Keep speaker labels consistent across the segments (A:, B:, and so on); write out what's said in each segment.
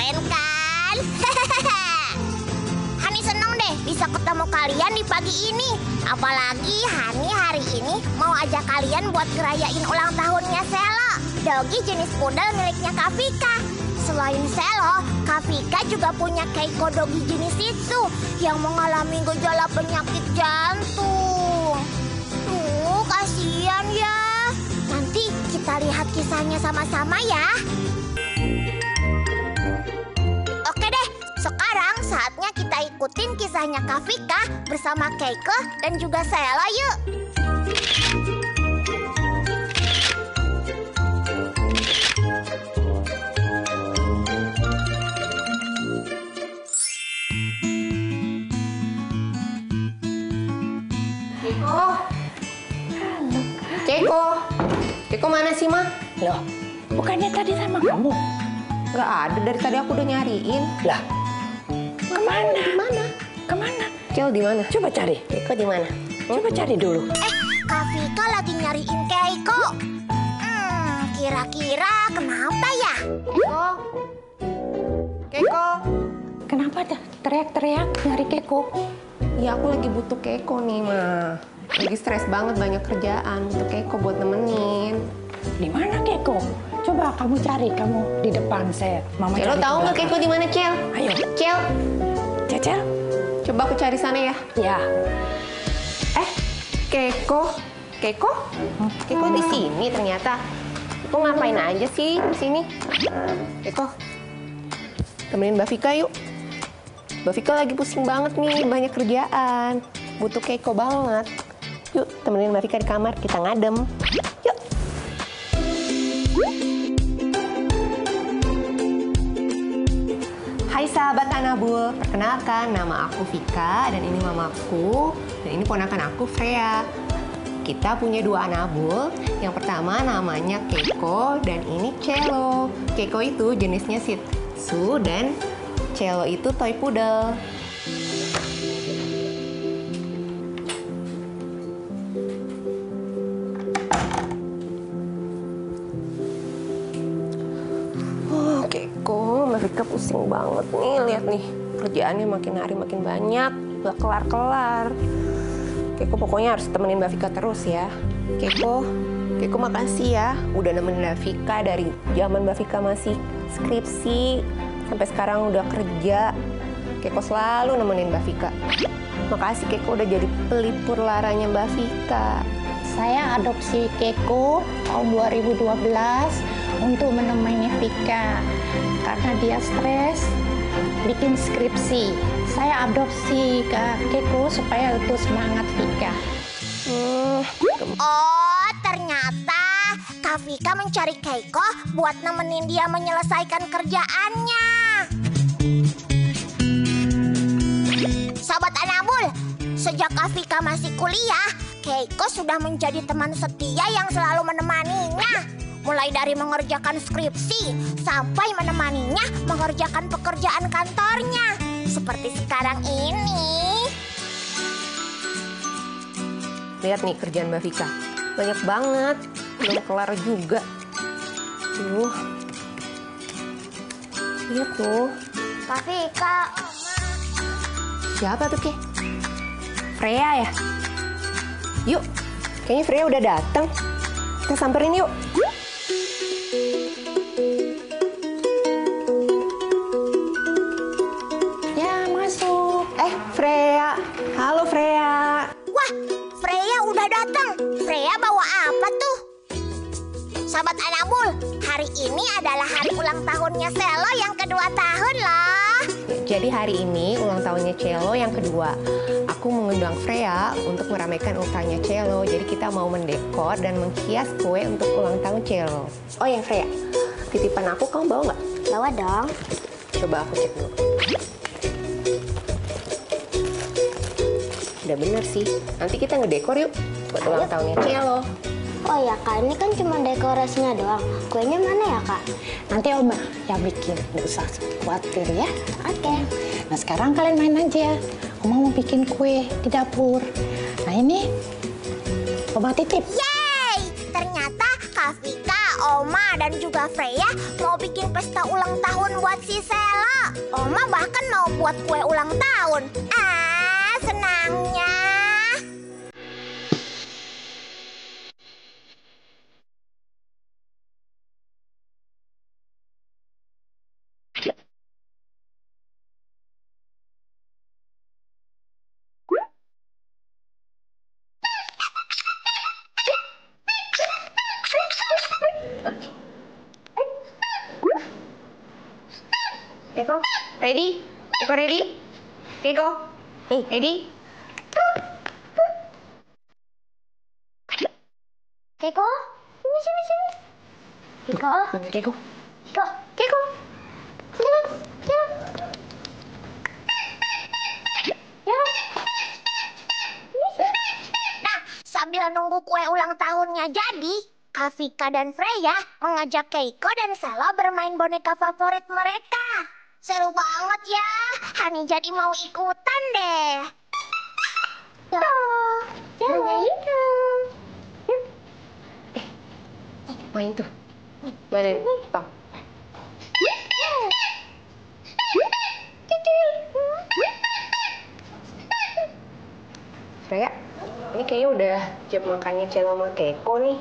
A: Keren kan? Hani seneng deh bisa ketemu kalian di pagi ini. Apalagi Hani hari ini mau ajak kalian buat ngerayain ulang tahunnya Selo, dogi jenis poodle miliknya Kak Vika. Selain Selo, Kak Vika juga punya Keiko dogi jenis itu yang mengalami gejala penyakit jantung. Tuh, kasihan ya. Nanti kita lihat kisahnya sama-sama ya. Oke deh, sekarang saatnya kita ikutin kisahnya Kak Vika bersama Keiko dan juga Selo yuk.
B: Keiko mana sih, Ma?
C: Loh, bukannya tadi sama kamu?
B: Nggak ada, dari tadi aku udah nyariin.
C: Lah, kemana?
B: Di mana?
C: Kemana?
B: Cel di mana?
C: Coba cari.
B: Keiko di mana?
C: Coba cari dulu.
A: Kak Vika lagi nyariin Keiko. Kira-kira kenapa ya?
B: Keiko.
C: Kenapa dah teriak-teriak nyari Keiko?
B: Ya aku lagi butuh Keiko nih, Ma. Lagi stres banget, banyak kerjaan. Butuh Keiko buat nemenin.
C: Di mana Keiko? Coba kamu cari, kamu di depan saya. Mama
B: Cel,
C: cari.
B: lo tahu nggak Keiko di mana, Cel?
C: Ayo.
B: Cel.
C: Cecel?
B: Coba aku cari sana ya.
C: Ya.
B: Keiko. Keiko? Keiko di sini ternyata. Keiko ngapain aja sih di sini? Keiko, temenin Mbak Vika yuk. Mbak Vika lagi pusing banget nih, banyak kerjaan. Butuh Keiko banget. Yuk, temenin Mbak Vika di kamar, kita ngadem. Yuk. Hai sahabat Anabul, perkenalkan nama aku Vika dan ini mamaku dan ini ponakan aku Freya. Kita punya dua Anabul. Yang pertama namanya Keiko dan ini Cello. Keiko itu jenisnya Shih Tzu dan Cello itu toy poodle. Keiko, Mbak Vika pusing banget nih, lihat nih. Kerjaannya makin hari makin banyak, gak kelar-kelar. Keiko pokoknya harus temenin Mbak Vika terus ya. Keiko makasih ya udah nemenin Mbak Vika dari zaman Mbak Vika masih skripsi sampai sekarang udah kerja. Keiko selalu nemenin Mbak Vika. Makasih Keiko udah jadi pelipur laranya Mbak Vika.
C: Saya adopsi Keiko tahun 2012 untuk menemani Vika karena dia stres bikin skripsi. Saya adopsi ke Keiko supaya itu semangat Vika.
A: Oh, ternyata Kak Vika mencari Keiko buat nemenin dia menyelesaikan kerjaannya. Sahabat Anabul, sejak Kak Vika masih kuliah, Keiko sudah menjadi teman setia yang selalu menemaninya. Mulai dari mengerjakan skripsi sampai menemaninya mengerjakan pekerjaan kantornya. Seperti sekarang ini.
B: Lihat nih kerjaan Mbak Vika. Banyak banget. Belum kelar juga. Tuh. Lihat tuh.
A: Kak Vika.
B: Siapa tuh, Ke? Freya ya? Yuk. Kayaknya Freya udah datang. Kita samperin yuk.
C: Ya, masuk.
B: Freya. Halo, Freya.
A: Wah, Freya udah datang. Freya bawa apa tuh? Sahabat Anabul, hari ini adalah hari ulang tahunnya Selo yang kedua tahun loh.
B: Jadi hari ini ulang tahunnya Cello yang kedua. Aku mengundang Freya untuk meramaikan ultahnya Cello. Jadi kita mau mendekor dan menghias kue untuk ulang tahun Cello. Oh yang Freya, titipan aku kamu bawa nggak?
A: Bawa dong.
B: Coba aku cek dulu. Udah bener sih. Nanti kita ngedekor yuk buat ulang tahunnya Cello.
A: Oh ya Kak, ini kan cuma dekorasinya doang. Kuenya mana ya Kak?
C: Nanti Oma yang bikin, nggak usah khawatir ya.
A: Oke.
C: Nah sekarang kalian main aja. Oma mau bikin kue di dapur. Nah ini Oma titip.
A: Yeay! Ternyata Kak Vika, Oma dan juga Freya mau bikin pesta ulang tahun buat si Sela. Oma bahkan mau buat kue ulang tahun. Senangnya.
B: Keiko, ready? Keiko ready? Keiko, ready?
A: Keiko, sini. Keiko.
B: Keiko.
A: Keiko. Sini. Nah, sambil nunggu kue ulang tahunnya jadi, Kafika dan Freya mengajak Keiko dan Sela bermain boneka favorit mereka. Seru banget ya, Hani jadi mau ikutan deh.
B: Main tuh. Mana nih? Tong. Freya, ini kayaknya udah jam makannya Celo sama Keiko nih.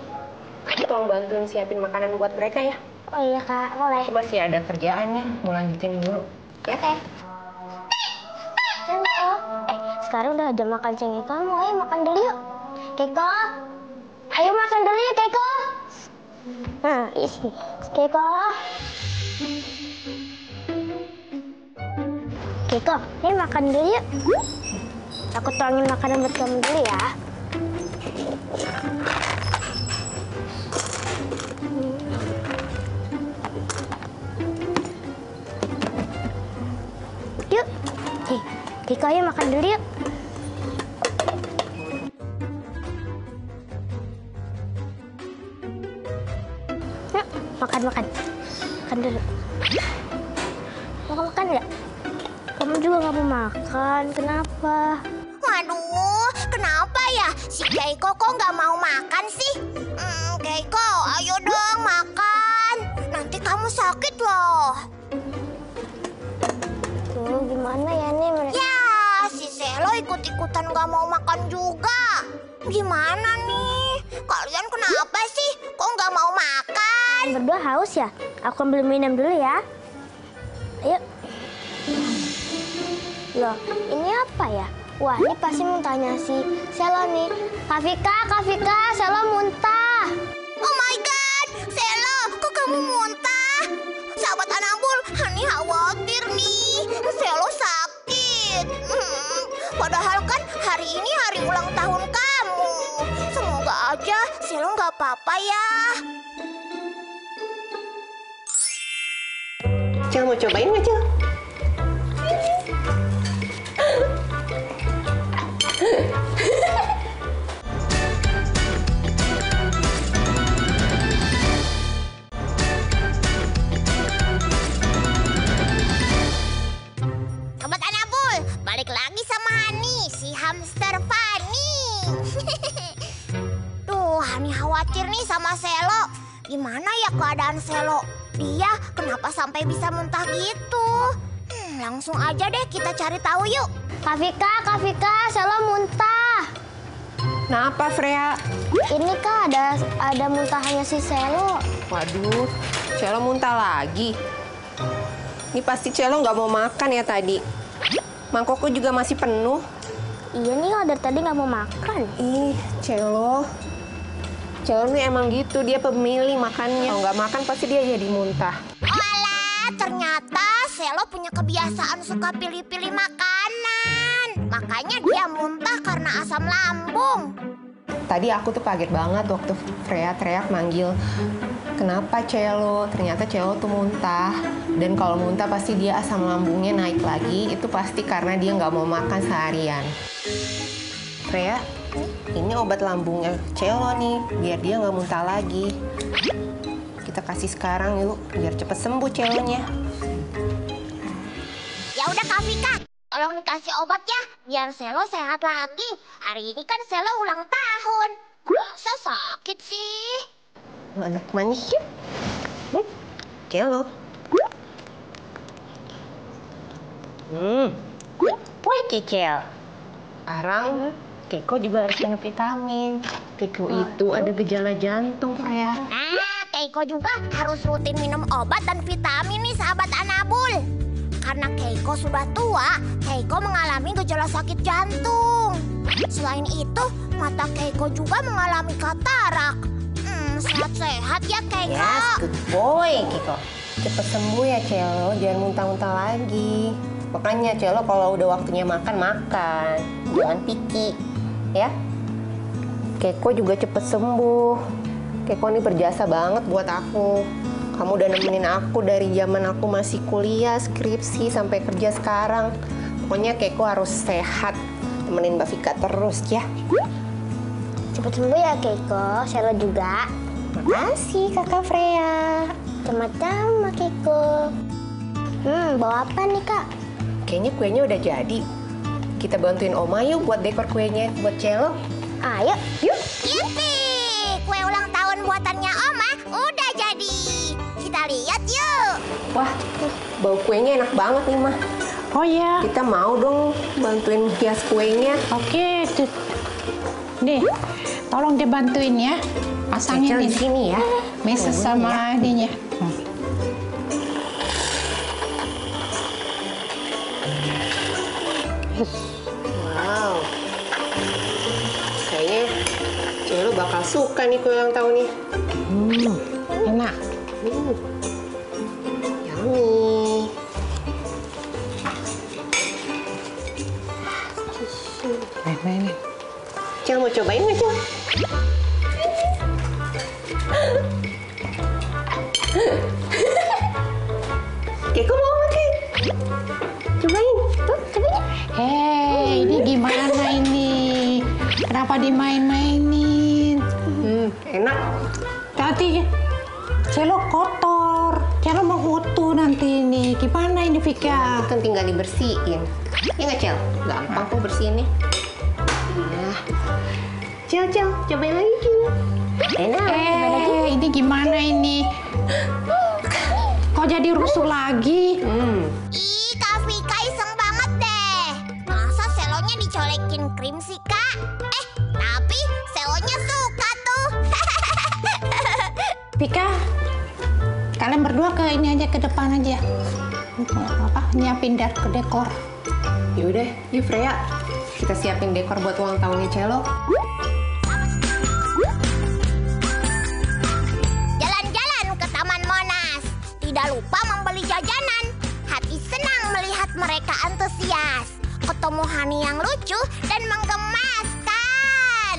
B: Tolong bantuin siapin makanan buat mereka ya.
A: Oh iya Kak, boleh.
B: Aku masih ada kerjaannya, mau lanjutin dulu. Ya?
A: Oke. Keiko. Sekarang udah jam makan cengek kamu, ayo makan dulu yuk. Keiko. Ayo makan dulu yuk Keiko. Nah, isi. Keiko. Keiko, ayo makan dulu yuk. Aku tuangin makanan buat kamu dulu ya. Yuk. Keiko, ayo makan dulu yuk. Yuk, makan. Makan dulu. Mau makan nggak? Kamu juga nggak mau makan, kenapa? Waduh, kenapa ya? Si Keiko kok nggak mau makan sih? Keiko, ayo dong makan. Nanti kamu sakit loh. Tuh, gimana ya nih? Ya, si Selo ikut-ikutan nggak mau makan juga. Gimana nih? Kalian kenapa sih? Kok nggak mau makan? Berdua haus ya? Aku ambil minum dulu ya. Ayo. Loh, ini apa ya? Wah, ini pasti muntahnya si Selo nih. Kafika, Selo muntah. Oh my God, Selo, kok kamu muntah? Sahabat Anabul, Hani khawatir nih. Selo sakit. Padahal kan hari ini hari ulang tahun kamu. Semoga aja Selo nggak apa-apa ya.
B: Cel, mau cobain nggak, Cel?
A: Sobat Anabul, balik lagi sama Hani, si hamster Fanny. Duh, Hani khawatir nih sama Selo. Gimana ya keadaan Selo? Dia kenapa sampai bisa muntah gitu? Langsung aja deh kita cari tahu yuk. Kafika, Selo muntah.
B: Kenapa, Freya?
A: Ini Kak, ada muntahannya si Selo.
B: Waduh, Celo muntah lagi. Ini pasti Celo nggak mau makan ya tadi. Mangkokku juga masih penuh.
A: Iya nih, dari tadi nggak mau makan.
B: Ih, Celo nih emang gitu, dia pemilih makannya. Kalau nggak makan pasti dia jadi muntah.
A: Walah, ternyata Selo punya kebiasaan suka pilih-pilih makanan. Makanya dia muntah karena asam lambung.
B: Tadi aku tuh kaget banget waktu Freya teriak manggil, kenapa Celo? Ternyata Celo tuh muntah. Dan kalau muntah pasti dia asam lambungnya naik lagi. Itu pasti karena dia nggak mau makan seharian. Freya, ini obat lambungnya Celo nih, biar dia nggak muntah lagi. Kita kasih sekarang yuk, biar cepet sembuh Celonya.
A: Ya udah Kafika, tolong dikasih obat ya, biar Selo sehat lagi. Hari ini kan Selo ulang tahun. Masa sakit sih?
B: Anak manis ya. Celo.
C: Wah, Cicil.
B: Sekarang Keiko juga harus minum vitamin. Keiko itu ada gejala jantung, Freya.
A: Keiko juga harus rutin minum obat dan vitamin nih sahabat Anabul. Karena Keiko sudah tua, Keiko mengalami gejala sakit jantung. Selain itu, mata Keiko juga mengalami katarak. Sehat-sehat ya Keiko.
B: Yes, good boy, Keiko. Cepet sembuh ya, Celo. Jangan muntah-muntah lagi. Makanya, Celo kalau udah waktunya makan, makan. Jangan picky, ya. Keiko juga cepet sembuh. Keiko ini berjasa banget buat aku. Kamu udah nemenin aku dari zaman aku masih kuliah, skripsi, sampai kerja sekarang. Pokoknya Keiko harus sehat. Temenin Mbak Vika terus, ya.
A: Cepet sembuh ya Keiko, Selo juga.
B: Makasih, Kakak Freya.
A: Sama-sama Keiko. Bawa apa nih Kak?
B: Kayaknya kuenya udah jadi. Kita bantuin Oma yuk buat dekor kuenya buat Celo.
A: Ayo, yuk. Yipi, kue ulang tahun buatannya Oma udah jadi. Kita lihat yuk.
B: Wah, bau kuenya enak banget nih, Mah.
C: Oh ya,
B: Kita mau dong bantuin hias kuenya.
C: oke. Tuh. Nih, tolong dibantuin ya. Pasangin
B: Cecil di
C: ini.
B: sini ya.
C: Meses sama ininya.
B: Wow. Kayaknya Celo bakal suka nih kue ulang tahunnya.
C: Enak.
B: Yummy.
C: Main-main.
B: Cel mau cobain nggak, Cel? Keiko mau nggak, Kek? Cobain. Tuh, cobain.
C: Hei, ini gimana ini? Kenapa dimain-mainin?
B: Enak.
C: Tadi Celo kotor. Celo mau foto nanti ini. Gimana ini, Vika?
B: Kan tinggal dibersihin. Ya nggak, Cel? Gampang kok bersihinnya. Iya. Cel, cobain lagi, Cel. Enak.
C: Ini gimana ini? Kok jadi rusuh lagi?
A: Ih, Kak Vika iseng banget deh. Masa selonya dicolekin krim sih, Kak? Tapi selonya suka tuh.
C: Vika, kalian berdua ke ini aja, ke depan aja. Nyiapin ke dekor.
B: Yaudah, yuk Freya. Kita siapin dekor buat ulang tahunnya Celo.
A: Jalan-jalan ke Taman Monas. Tidak lupa membeli jajanan. Hati senang melihat mereka antusias. Ketemu Hani yang lucu dan menggemaskan.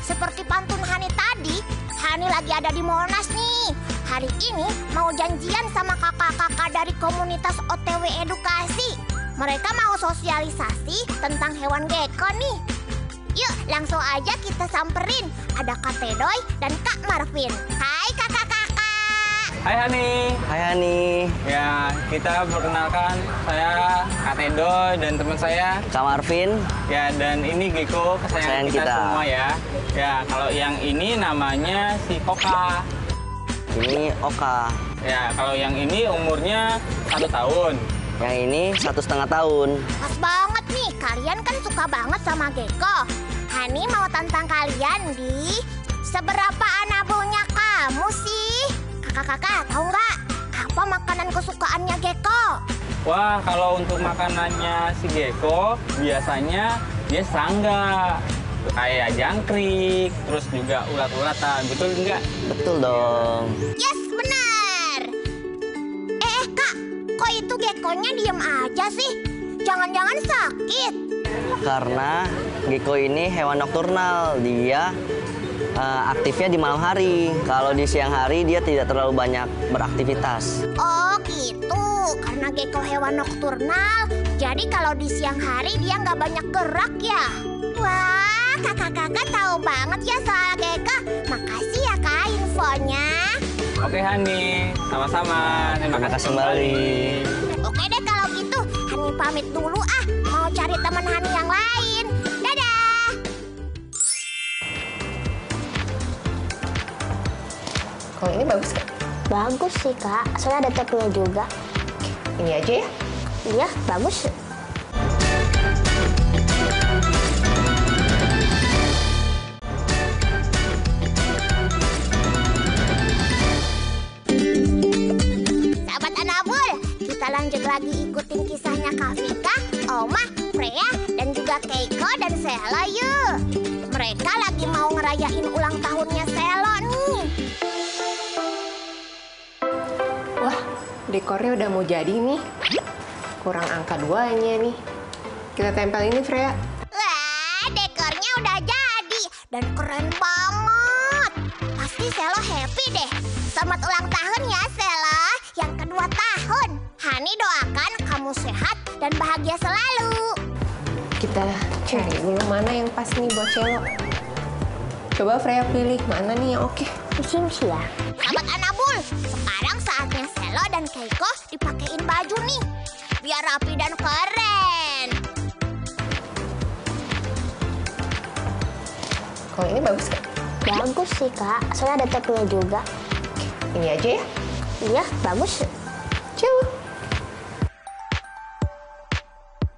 A: Seperti pantun Hani tadi, Hani lagi ada di Monas nih. Hari ini mau janjian sama kakak-kakak dari komunitas OTW Edukasi. Mereka mau sosialisasi tentang hewan gecko nih. Yuk, langsung aja kita samperin. Ada Kak Tedoy dan Kak Marvin. Hai kakak-kakak.
D: Hai Hani.
E: Hai Hani,
D: Ya, kita perkenalkan saya Kak Tedoy dan teman saya.
E: Kak Marvin.
D: Ya, dan ini Gecko kesayangan
E: Kesayangan
D: kita
E: kita.
D: semua ya. Ya, kalau yang ini namanya si Koka.
E: Ini Oka.
D: Ya, kalau yang ini umurnya 1 tahun.
E: Yang ini 1,5 tahun.
A: Pas banget nih, kalian kan suka banget sama gecko. Hani mau tantang kalian di seberapa anabulnya kamu sih? Kakak-kakak tahu nggak apa makanan kesukaannya gecko?
D: Wah, kalau untuk makanannya si Gecko biasanya dia serangga. Kayak jangkrik, terus juga ulat-ulatan. Betul nggak?
E: Betul dong.
A: Yes, benar. Kak, kok itu geckonya diem aja sih? Jangan-jangan sakit?
E: Karena gecko ini hewan nokturnal. Dia aktifnya di malam hari. Kalau di siang hari dia tidak terlalu banyak beraktivitas.
A: Oh gitu, karena gecko hewan nokturnal, jadi kalau di siang hari dia nggak banyak gerak ya? Wah, kakak-kakak tahu banget ya soal gecko. Makasih ya Kak infonya.
D: Oke Hani, sama-sama. Terima kasih
E: kembali.
A: Oke deh kalau gitu, Hani pamit dulu ah. Mau cari teman Hani yang lain. Dadah!
B: Kalau ini bagus kan?
A: Bagus sih kak, soalnya ada topinya juga.
B: Ini aja ya?
A: Iya, bagus. Sahabat Anabul, kita lanjut lagi ikutin kisahnya Kak Vika, Oma, Freya, dan juga Keiko dan Selo yuk. Mereka lagi mau ngerayain ulang tahunnya Selo nih.
B: Wah, dekornya udah mau jadi nih. Kurang angka 2-nya nih. Kita tempel ini, Freya.
A: Wah, dekornya udah jadi dan keren banget. Pasti Selo happy deh. Selamat ulang tahun ya Selo, yang kedua tahun. Hani doakan kamu sehat dan bahagia selalu.
B: Kita cari dulu mana yang pas nih buat Celo. Coba Freya pilih mana nih yang oke.
A: Sih ya. Sahabat Anabul, sekarang saatnya Selo dan Keiko dipakein baju nih. Biar rapi dan keren.
B: Kalau ini bagus kan?
A: Bagus sih kak, soalnya ada topinya juga.
B: Ini aja ya?
A: Iya, bagus.
B: Celo.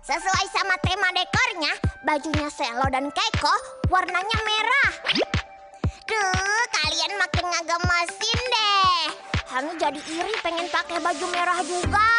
A: Sesuai sama tema dekornya, bajunya Selo dan Keiko warnanya merah. Duh, kalian makin ngagemasin deh. Hani jadi iri pengen pakai baju merah juga.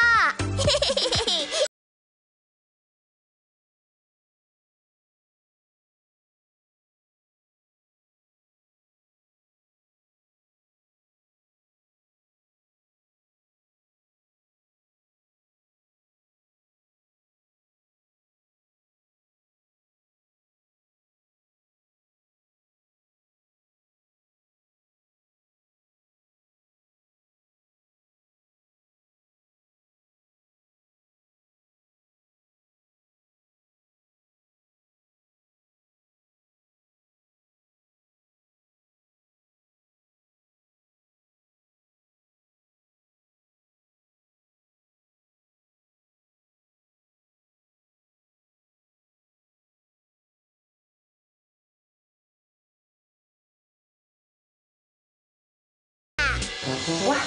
B: Wah,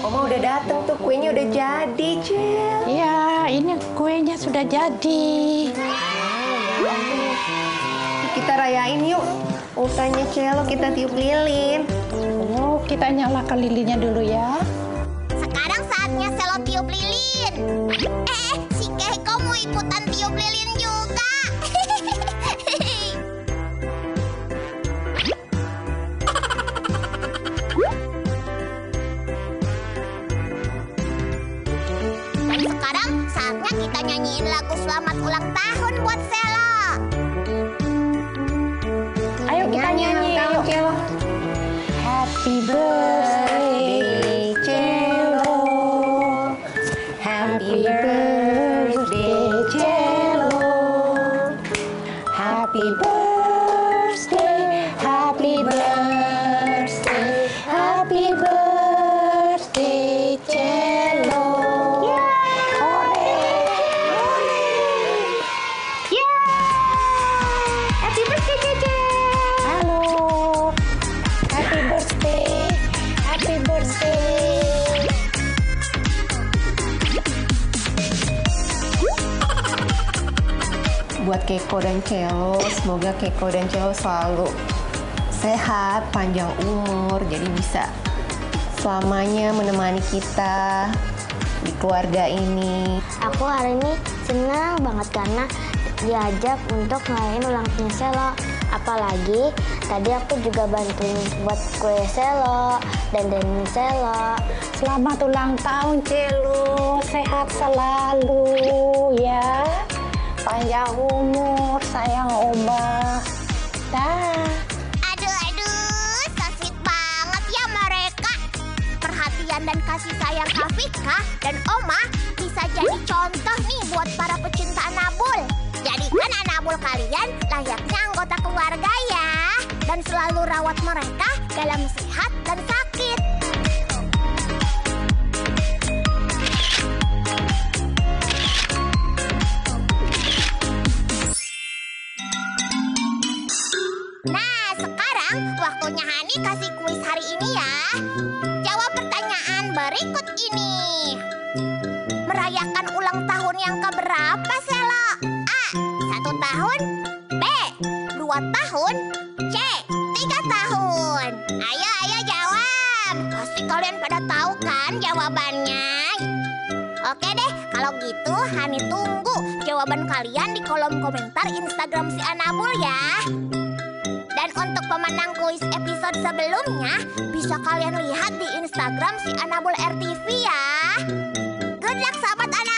B: Oma udah dateng tuh, kuenya udah jadi, Cel.
C: Ya, ini kuenya sudah jadi.
B: Kita rayain yuk. Ultahnya Celo kita tiup lilin.
C: Oh, kita nyalakan lilinnya dulu ya.
A: Sekarang saatnya Selo tiup lilin. Si Keiko mau ikutan tiup lilin juga. Dan sekarang saatnya kita nyanyiin lagu selamat ulang tahun buat Selo.
C: Ayo kita nyanyi. Yuk.
B: Celo.
C: Happy birthday, Celo. Happy birthday, Celo. Happy birthday, happy birthday, happy birthday, Celo. Hore, hore.
A: Happy birthday, Cece.
C: Halo. Happy birthday. Happy birthday.
B: Buat Keiko dan Celo, semoga Keiko dan Celo selalu sehat, panjang umur, jadi bisa selamanya menemani kita di keluarga ini.
A: Aku hari ini senang banget karena diajak untuk ngelayain ulang tahunnya Selo. Apalagi tadi aku juga bantuin buat kue Selo dan Selo.
C: Selamat ulang tahun, Celo. Sehat selalu ya. Panjang umur, sayang Oma. Dah.
A: Aduh, so sweet banget ya mereka. Perhatian dan kasih sayang Kak Vika dan Oma bisa jadi contoh nih buat para pecinta Anabul. Jadikan Anabul kalian layaknya anggota keluarga ya. Dan selalu rawat mereka dalam sehat dan sakit. Nah, sekarang waktunya Hani kasih kuis hari ini ya. berikut ini. Merayakan ulang tahun yang keberapa, Sela? A. 1 tahun. B. 2 tahun. C. 3 tahun. Ayo jawab. Pasti kalian pada tahu kan jawabannya? Oke deh, kalau gitu Hani tunggu jawaban kalian di kolom komentar Instagram si Anabul ya. Dan untuk pemenang kuis episode sebelumnya, bisa kalian lihat di Instagram si Anabul RTV ya. Good luck sahabat Anabul.